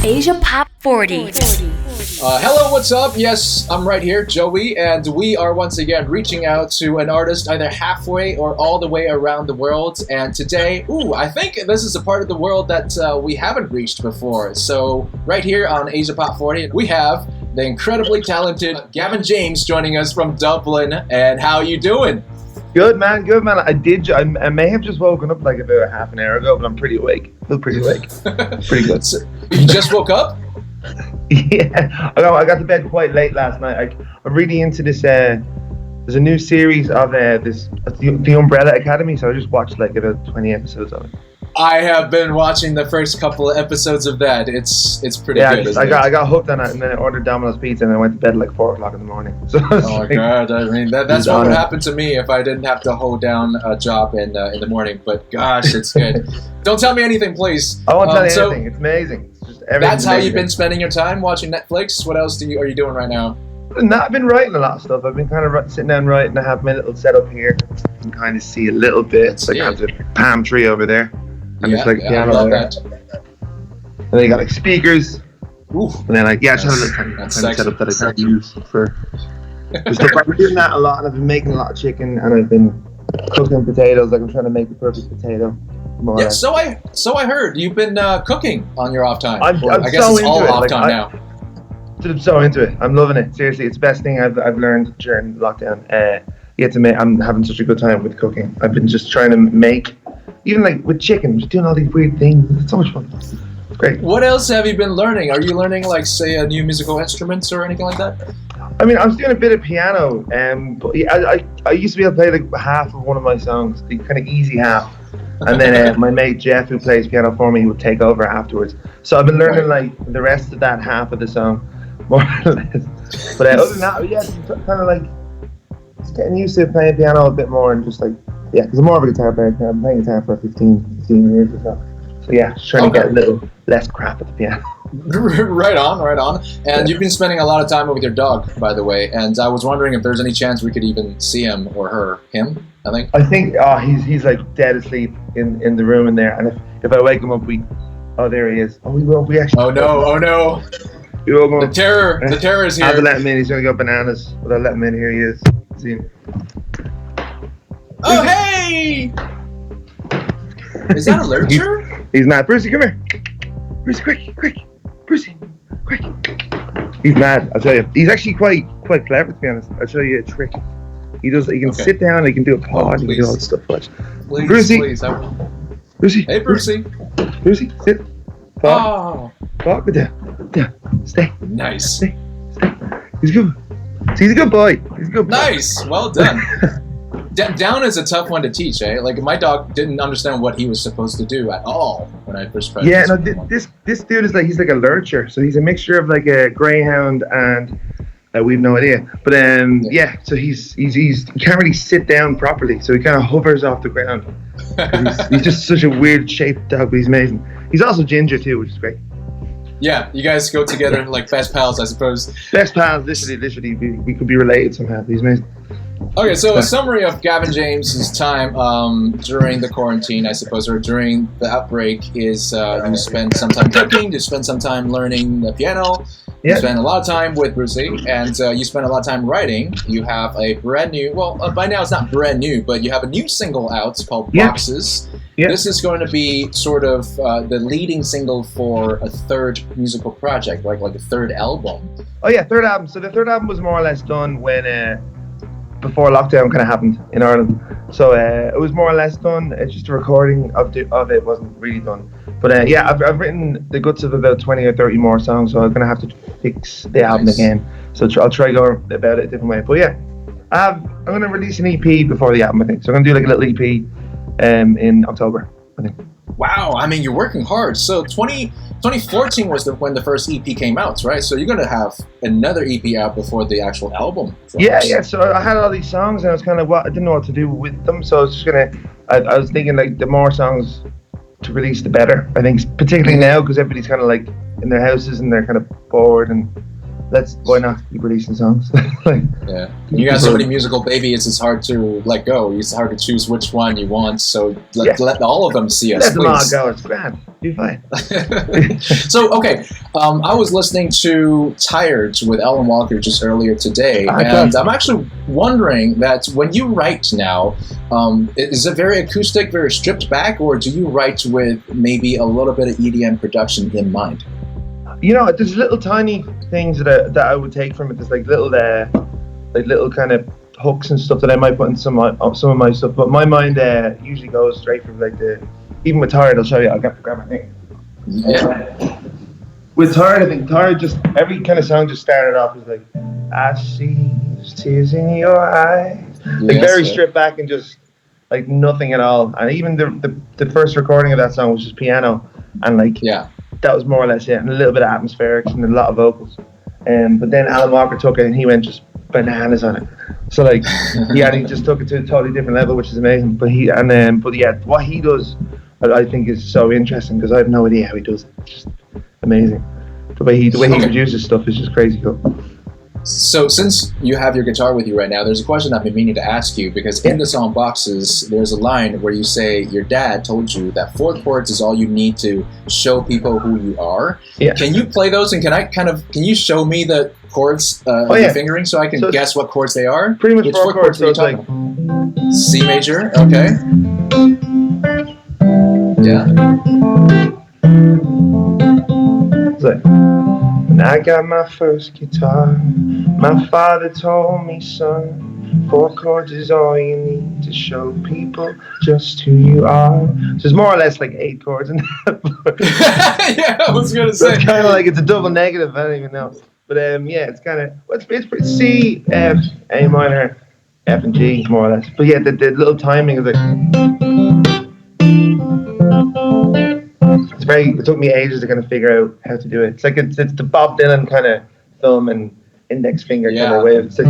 Asia Pop 40. Hello, what's up? Yes, I'm right here, Joey, and we are once again reaching out to an artist either halfway or all the way around the world. And today, I think this is a part of the world that we haven't reached before. So right here on Asia Pop 40, we have the incredibly talented Gavin James joining us from Dublin. And how you doing? Good man. I may have just woken up like about half an hour ago, but I'm pretty awake. I feel pretty awake. Pretty good. So, you just woke up? Yeah, I got to bed quite late last night. I'm really into this. There's a new series of the Umbrella Academy, so I just watched like about 20 episodes of it. I have been watching the first couple of episodes of that. It's pretty good. I got hooked on it, and then I ordered Domino's pizza, and I went to bed at like 4 o'clock in the morning. So oh my god! I mean, that's what would happen to me if I didn't have to hold down a job in the morning. But gosh, it's good. Don't tell me anything, please. I won't tell you anything. It's amazing. It's just that's how you've been spending your time, watching Netflix. What else are you doing right now? I've been writing a lot of stuff. I've been kind of sitting down writing. I have my little setup here. You can kind of see a little bit. It's like I have the palm tree over there. And it's like a piano there. That. And then you got like speakers. Oof. And then like, just have a little kind of setup that I use for stuff. I've been doing that a lot, and I've been making a lot of chicken, and I've been cooking potatoes. Like I'm trying to make the perfect potato. Yeah, so I heard you've been cooking on your off time. I guess so it's all off time now. I'm so into it. I'm loving it. Seriously, it's the best thing I've learned during lockdown. I'm having such a good time with cooking. I've been just trying to make, even like with chicken, just doing all these weird things. It's so much fun. It's great. What else have you been learning? Are you learning like say a new musical instruments or anything like that? I mean, I was doing a bit of piano, but I used to be able to play like half of one of my songs, the kind of easy half. And then my mate Jeff, who plays piano for me, would take over afterwards. So I've been learning like the rest of that half of the song, more or less. But other than that, kind of like just getting used to playing piano a bit more, and just like because I'm more of a guitar player. I've been playing guitar for 15 years or so. So just trying to get a little less crap at the piano. Right on. And you've been spending a lot of time with your dog, by the way. And I was wondering if there's any chance we could even see him or her. Him, I think. He's like dead asleep in the room in there. And if I wake him up, there he is. Oh, we will. We actually. Oh no. We will go. The terror is here. I have to let him in. He's gonna go bananas. But I'll let him in. Here he is. See him. Oh hey! Is that a lurcher? He's mad. Brucey, come here. Brucey, quick. Brucey, quick. He's mad, I'll tell you. He's actually quite clever, to be honest. I'll show you a trick. He can sit down, he can do a paw, he can do all this stuff. Watch. Brucey. Please. Brucey. Hey, Brucey. Brucey, sit. Paw. Paw, go down. Stay. Nice. Stay. He's good. He's a good boy. Nice. Well done. Down is a tough one to teach, eh? Like my dog didn't understand what he was supposed to do at all when I first tried. Yeah, no, this dude is he's like a lurcher, so he's a mixture of like a greyhound and we've no idea. But so he can't really sit down properly, so he kind of hovers off the ground. He's just such a weird shaped dog, but he's amazing. He's also ginger too, which is great. Yeah, you guys go together like best pals, I suppose. Best pals, literally, we could be related somehow. He's amazing. Okay, so a summary of Gavin James's time during the quarantine, I suppose, or during the outbreak is you spend some time cooking, you spend some time learning the piano, you spend a lot of time with Brucey, and you spend a lot of time writing. You have a brand new, by now it's not brand new, but you have a new single out called Boxes. Yeah. This is going to be sort of the leading single for a third musical project, like a third album. Oh yeah, third album. So the third album was more or less done when before lockdown kind of happened in Ireland. So it was more or less done. It's just a recording of it wasn't really done. But I've written the guts of about 20 or 30 more songs, so I'm gonna have to fix the album again. So I'll try go about it a different way. But I'm gonna release an EP before the album, I think. So I'm gonna do like a little EP in October, I think. Wow, I mean, you're working hard. So 2014 was when the first EP came out, right? So you're going to have another EP out before the actual album drops. Yeah. So I had all these songs, and I was kind of I didn't know what to do with them. So I was just I was thinking like the more songs to release, the better. I think particularly now because everybody's kind of like in their houses and they're kind of bored and why not keep releasing songs? Like, yeah, you got so many musical babies. It's hard to let go. It's hard to choose which one you want. So let all of them see us. Let them all please. go. It's grand. Be fine. So okay, I was listening to "Tired" with Alan Walker just earlier today, and I'm actually wondering that when you write now, is it very acoustic, very stripped back, or do you write with maybe a little bit of EDM production in mind? You know, there's little tiny things that I would take from it. There's like little kind of hooks and stuff that I might put in some of my stuff. But my mind usually goes straight from like even with Tired, I'll show you. I'll grab my thing. Yeah. With Tired, I think Tired just every kind of song just started off as like, I see there's tears in your eyes, like very stripped back and just like nothing at all. And even the first recording of that song was just piano and like that was more or less it, and a little bit of atmospherics and a lot of vocals. But then Alan Walker took it and he went just bananas on it. So like, he just took it to a totally different level, which is amazing. But what he does, I think is so interesting because I have no idea how he does it. It's just amazing. The way he produces stuff is just crazy cool. So since you have your guitar with you right now, there's a question I've been meaning to ask you, because in the song Boxes, there's a line where you say your dad told you that 4 chords is all you need to show people who you are. Yeah. Can you play those, and can you show me the chords your fingering so I can guess what chords they are? Pretty much 4 chords. So it's like C major, okay. Yeah. It's like, when I got my first guitar, my father told me, son, 4 chords is all you need to show people just who you are. So it's more or less like 8 chords in that. Yeah, I was gonna say. It's kind of like it's a double negative. I don't even know. But it's kind of it's pretty C, F, A minor, F and G more or less. But yeah, the little timing of it. It took me ages to kind of figure out how to do it. It's like it's the Bob Dylan kind of thumb and index finger kind of way. It's like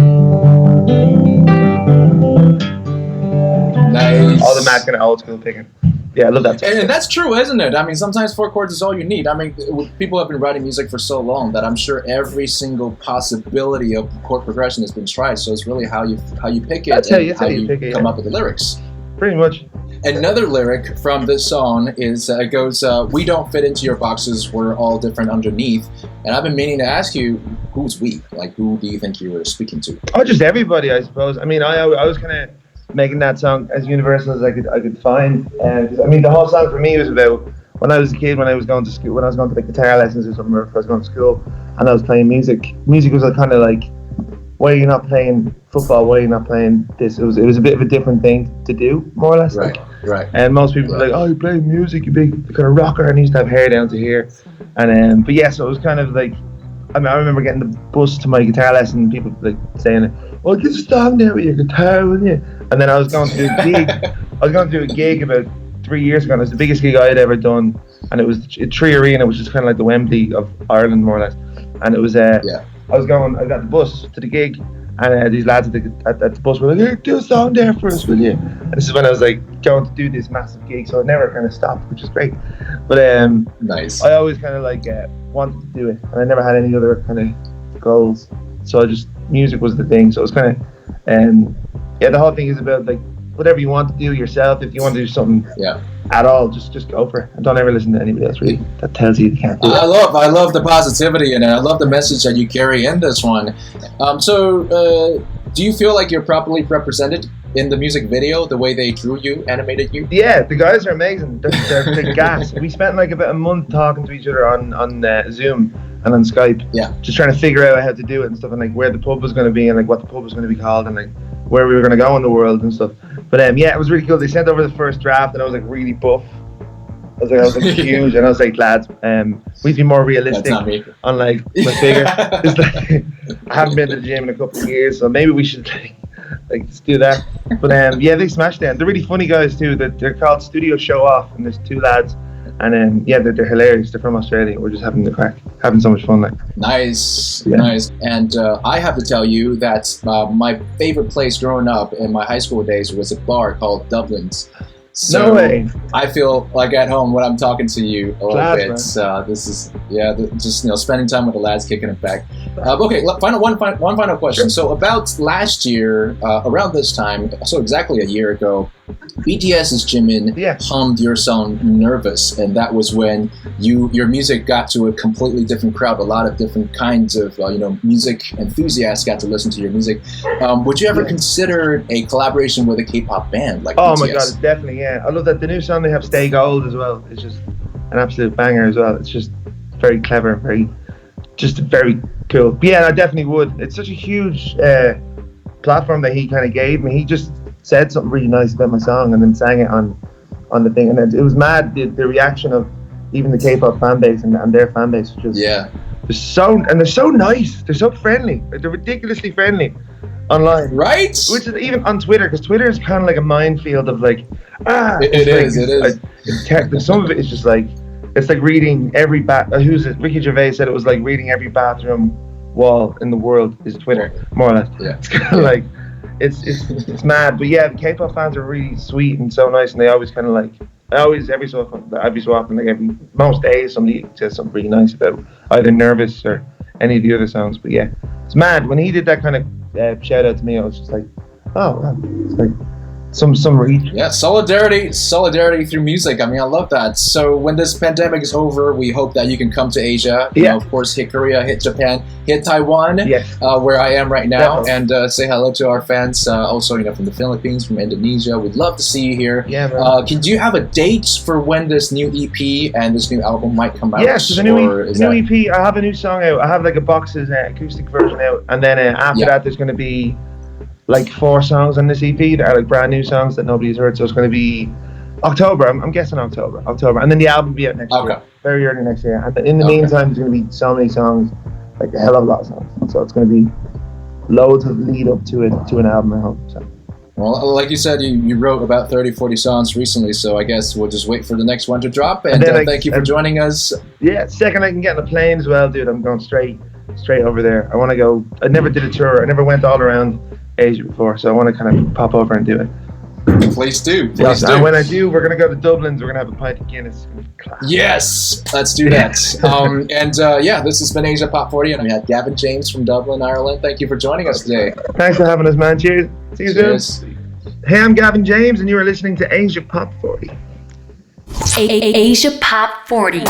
nice. All the mad kind of old school picking. Yeah, I love that. And that's true, isn't it? I mean, sometimes 4 chords is all you need. I mean, people have been writing music for so long that I'm sure every single possibility of chord progression has been tried. So it's really how you pick it and how you come up with the lyrics. Pretty much. Another lyric from this song is goes, "We don't fit into your boxes. We're all different underneath." And I've been meaning to ask you, who's we? Like, who do you think you were speaking to? Oh, just everybody, I suppose. I mean, I was kind of making that song as universal as I could find. And I mean, the whole song for me was about when I was a kid, when I was going to school, when I was going to like guitar lessons or something, or if I was going to school, and I was playing music. Music was kind of like, why are you not playing football? Why are you not playing this? It was a bit of a different thing to do, more or less. Right. And most people were like, oh, you play music, you big kind of rocker, and he used to have hair down to here. And but yeah, so it was kind of like, I mean, I remember getting the bus to my guitar lesson, and people like saying, "Oh, get stand there with your guitar, will you?" And then I was going to do a gig. I was going to do a gig about 3 years ago, and it was the biggest gig I had ever done. And it was a Tree Arena, which is kind of like the Wembley of Ireland, more or less. And it was I got the bus to the gig, and these lads at the bus were like, "Hey, do a song there for us, will you?" And this is when I was like going to do this massive gig, so I never kind of stopped, which is great. But nice. I always kind of like wanted to do it, and I never had any other kind of goals. So music was the thing. So it was kind of the whole thing is about like whatever you want to do yourself. If you want to do something at all, just go for it. And don't ever listen to anybody else. Really, that tells you can't do it. I love the positivity in it. I love the message that you carry in this one. Do you feel like you're properly represented in the music video, the way they drew you, animated you? Yeah, the guys are amazing. They're gas. We spent like about a month talking to each other on Zoom and on Skype. Yeah. Just trying to figure out how to do it and stuff, and like where the pub was going to be, and like what the pub was going to be called, and like where we were going to go in the world and stuff. But it was really cool. They sent over the first draft, and I was like really buff. I was like huge, and I was like, lads, we'd be more realistic on like my figure. It's like, I haven't been to the gym in a couple of years, so maybe we should like just do that. But they smashed it. And they're really funny guys too. They're called Studio Show Off, and there's 2 lads, and they're hilarious. They're from Australia. We're just having the crack, having so much fun. Like nice. And I have to tell you that my favorite place growing up in my high school days was a bar called Dublin's. So No way. I feel like at home when I'm talking to you a little Class, bit. This is just spending time with the lads, kicking it back. Okay, one final question. Sure. So about last year, around this time, so exactly a year ago, BTS's Jimin hummed your song "Nervous," and that was when your music got to a completely different crowd. A lot of different kinds of music enthusiasts got to listen to your music. Would you ever consider a collaboration with a K-pop band like BTS? Oh my god, definitely, yeah. I love that the new song they have, "Stay Gold," as well. It's just an absolute banger as well. It's just very clever, very cool. But yeah, I definitely would. It's such a huge platform that he kind of gave me. He just said something really nice about my song and then sang it on the thing, and it was mad. The reaction of even the K-pop fan base and their fan base was just they're so nice. They're so friendly. Like, they're ridiculously friendly online, right? Which is even on Twitter, because Twitter is kind of like a minefield of like It is. Some of it is just like it's like reading every who's it? Ricky Gervais said it was like reading every bathroom wall in the world is Twitter, more or less. Yeah. It's kind of like it's mad, but yeah, the K-pop fans are really sweet and so nice, and they always kind of like every so often like most days somebody says something really nice about either Nervous or any of the other songs. But yeah, it's mad when he did that kind of shout out to me. I was just like, oh wow, it's like some reach. Yeah, solidarity through music. I mean, I love that. So when this pandemic is over, we hope that you can come to Asia. You know, of course, hit Korea, hit Japan, hit Taiwan, where I am right now, and say hello to our fans. Also, from the Philippines, from Indonesia. We'd love to see you here. Yeah, man. Do you have a date for when this new EP and this new album might come out? Yes, there's a new EP. I have a new song out. I have like a box's acoustic version out, and then after that, there's going to be like 4 songs on this EP that are like brand new songs that nobody's heard. So it's going to be October. I'm guessing October, and then the album will be out next year, very early next year. And in the meantime, there's going to be so many songs, like a hell of a lot of songs. So it's going to be loads of lead up to an album, I hope. So. Well, like you said, you wrote about 30, 40 songs recently, so I guess we'll just wait for the next one to drop. And thank you for joining us. Yeah, second I can get on a plane as well, dude. I'm going straight over there. I want to go. I never did a tour. I never went all around Asia before, so I want to kind of pop over and do it. Please do. And when I do, we're going to go to Dublin. We're going to have a pint of Guinness. Yes, let's do that. This has been Asia Pop 40, and we had Gavin James from Dublin, Ireland. Thank you for joining us today. Thanks for having us, man. Cheers. See you soon. Hey, I'm Gavin James, and you are listening to Asia Pop 40. Asia Pop 40.